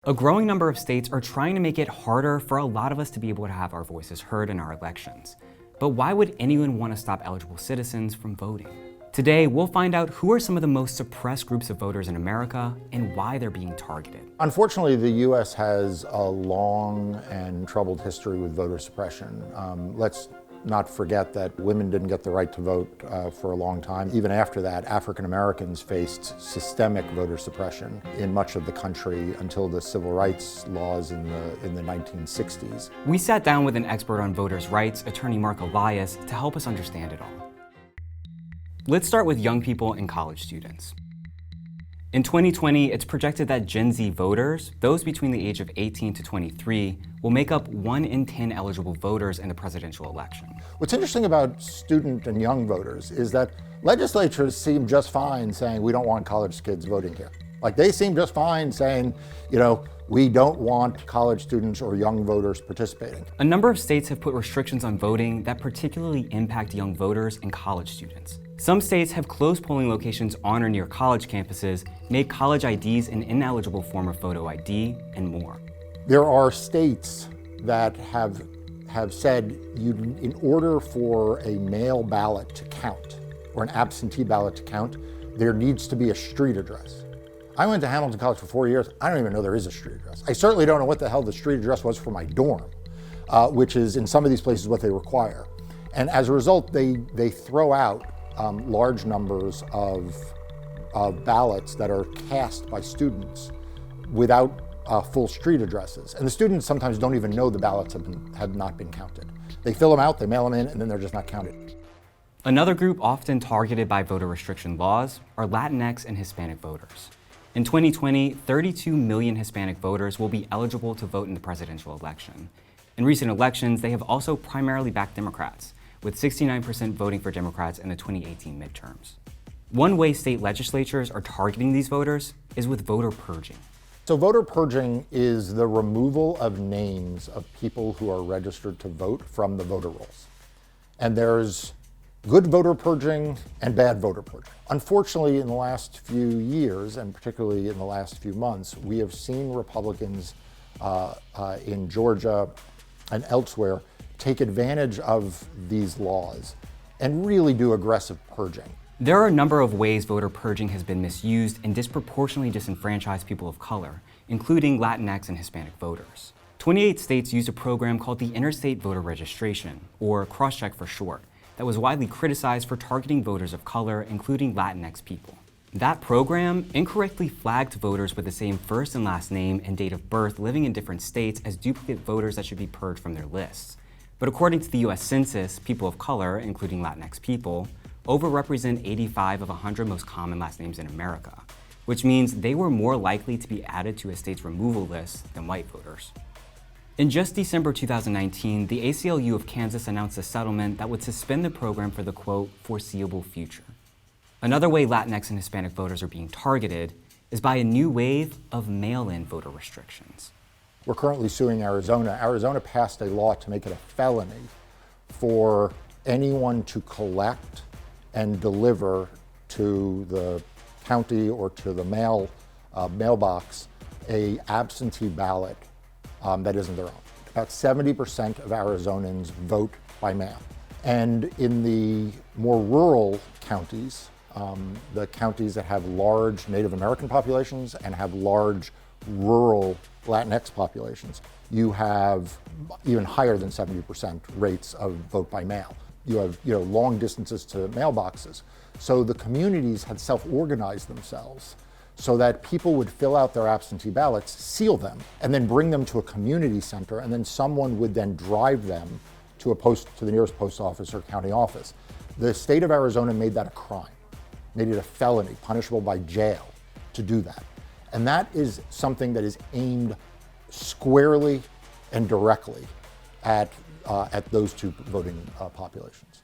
A growing number of states are trying to make it harder for a lot of us to be able to have our voices heard in our elections. But why would anyone want to stop eligible citizens from voting? Today, we'll find out who are some of the most suppressed groups of voters in America and why they're being targeted. Unfortunately, the U.S. has a long and troubled history with voter suppression. Let's not forget that women didn't get the right to vote for a long time. Even after that, African Americans faced systemic voter suppression in much of the country until the civil rights laws in the 1960s. We sat down with an expert on voters' rights, attorney Mark Elias, to help us understand it all. Let's start with young people and college students. In 2020, it's projected that Gen Z voters, those between the age of 18 to 23, will make up 1 in 10 eligible voters in the presidential election. What's interesting about student and young voters is that legislatures seem just fine saying we don't want college kids voting here. Like they seem just fine saying, we don't want college students or young voters participating. A number of states have put restrictions on voting that particularly impact young voters and college students. Some states have closed polling locations on or near college campuses, made college IDs an ineligible form of photo ID, and more. There are states that have said in order for a mail ballot to count or an absentee ballot to count, there needs to be a street address. I went to Hamilton College for 4 years. I don't even know there is a street address. I certainly don't know what the hell the street address was for my dorm, which is in some of these places what they require. And as a result, they throw out large numbers of ballots that are cast by students without full street addresses. And the students sometimes don't even know the ballots have not been counted. They fill them out, they mail them in, and then they're just not counted. Another group often targeted by voter restriction laws are Latinx and Hispanic voters. In 2020, 32 million Hispanic voters will be eligible to vote in the presidential election. In recent elections, they have also primarily backed Democrats, with 69% voting for Democrats in the 2018 midterms. One way state legislatures are targeting these voters is with voter purging. So voter purging is the removal of names of people who are registered to vote from the voter rolls. And there's good voter purging and bad voter purging. Unfortunately, in the last few years, and particularly in the last few months, we have seen Republicans in Georgia and elsewhere take advantage of these laws and really do aggressive purging. There are a number of ways voter purging has been misused and disproportionately disenfranchised people of color, including Latinx and Hispanic voters. 28 states used a program called the Interstate Voter Registration, or Crosscheck for short, that was widely criticized for targeting voters of color, including Latinx people. That program incorrectly flagged voters with the same first and last name and date of birth living in different states as duplicate voters that should be purged from their lists. But according to the US Census, people of color, including Latinx people, overrepresent 85 of 100 most common last names in America, which means they were more likely to be added to a state's removal list than white voters. In just December 2019, the ACLU of Kansas announced a settlement that would suspend the program for the, quote, foreseeable future. Another way Latinx and Hispanic voters are being targeted is by a new wave of mail-in voter restrictions. We're currently suing Arizona. Arizona passed a law to make it a felony for anyone to collect and deliver to the county or to the mailbox a absentee ballot that isn't their own. About 70% of Arizonans vote by mail. And in the more rural counties, the counties that have large Native American populations and have large rural Latinx populations, you have even higher than 70% rates of vote by mail. You have long distances to mailboxes. So the communities had self-organized themselves so that people would fill out their absentee ballots, seal them, and then bring them to a community center, and then someone would then drive them to the nearest post office or county office. The state of Arizona made that a crime, made it a felony, punishable by jail to do that. And that is something that is aimed squarely and directly at those two voting populations.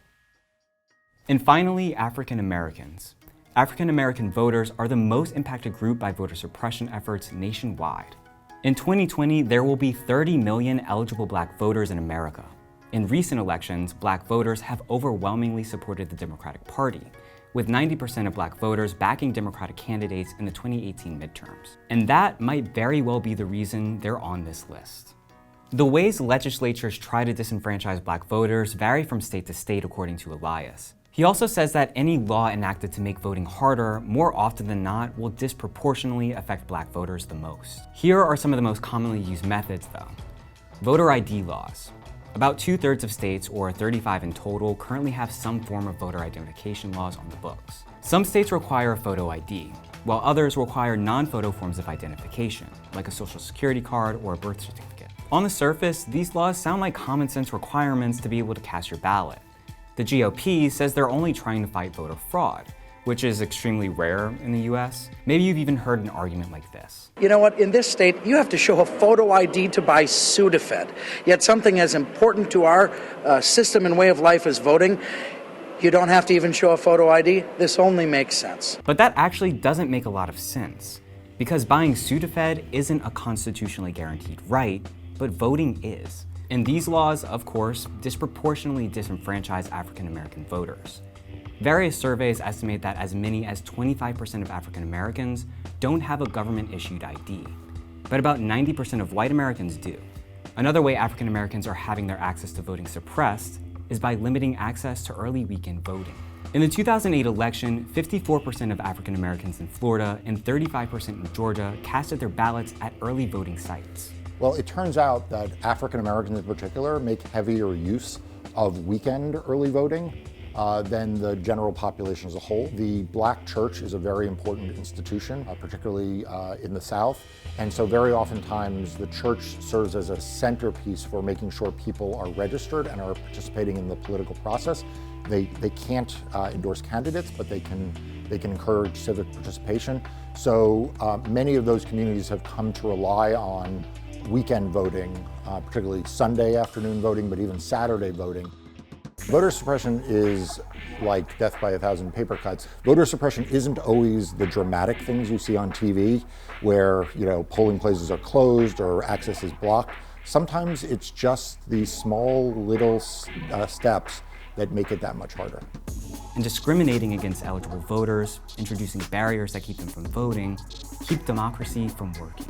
And finally, African Americans. African American voters are the most impacted group by voter suppression efforts nationwide. In 2020, there will be 30 million eligible Black voters in America. In recent elections, Black voters have overwhelmingly supported the Democratic Party, with 90% of black voters backing Democratic candidates in the 2018 midterms. And that might very well be the reason they're on this list. The ways legislatures try to disenfranchise black voters vary from state to state, according to Elias. He also says that any law enacted to make voting harder, more often than not, will disproportionately affect black voters the most. Here are some of the most commonly used methods, though. Voter ID laws. About 2/3 of states, or 35 in total, currently have some form of voter identification laws on the books. Some states require a photo ID, while others require non-photo forms of identification, like a social security card or a birth certificate. On the surface, these laws sound like common sense requirements to be able to cast your ballot. The GOP says they're only trying to fight voter fraud, which is extremely rare in the US. Maybe you've even heard an argument like this. You know what, in this state, you have to show a photo ID to buy Sudafed. Yet something as important to our system and way of life as voting, you don't have to even show a photo ID. This only makes sense. But that actually doesn't make a lot of sense, because buying Sudafed isn't a constitutionally guaranteed right, but voting is. And these laws, of course, disproportionately disenfranchise African-American voters. Various surveys estimate that as many as 25% of African Americans don't have a government-issued ID, but about 90% of white Americans do. Another way African Americans are having their access to voting suppressed is by limiting access to early weekend voting. In the 2008 election, 54% of African Americans in Florida and 35% in Georgia casted their ballots at early voting sites. Well, it turns out that African Americans in particular make heavier use of weekend early voting than the general population as a whole. The black church is a very important institution, particularly in the South. And so very oftentimes the church serves as a centerpiece for making sure people are registered and are participating in the political process. They can't endorse candidates, but they can encourage civic participation. So many of those communities have come to rely on weekend voting, particularly Sunday afternoon voting, but even Saturday voting. Voter suppression is like death by a thousand paper cuts. Voter suppression isn't always the dramatic things you see on TV where, polling places are closed or access is blocked. Sometimes it's just these small little steps that make it that much harder. And discriminating against eligible voters, introducing barriers that keep them from voting, keep democracy from working.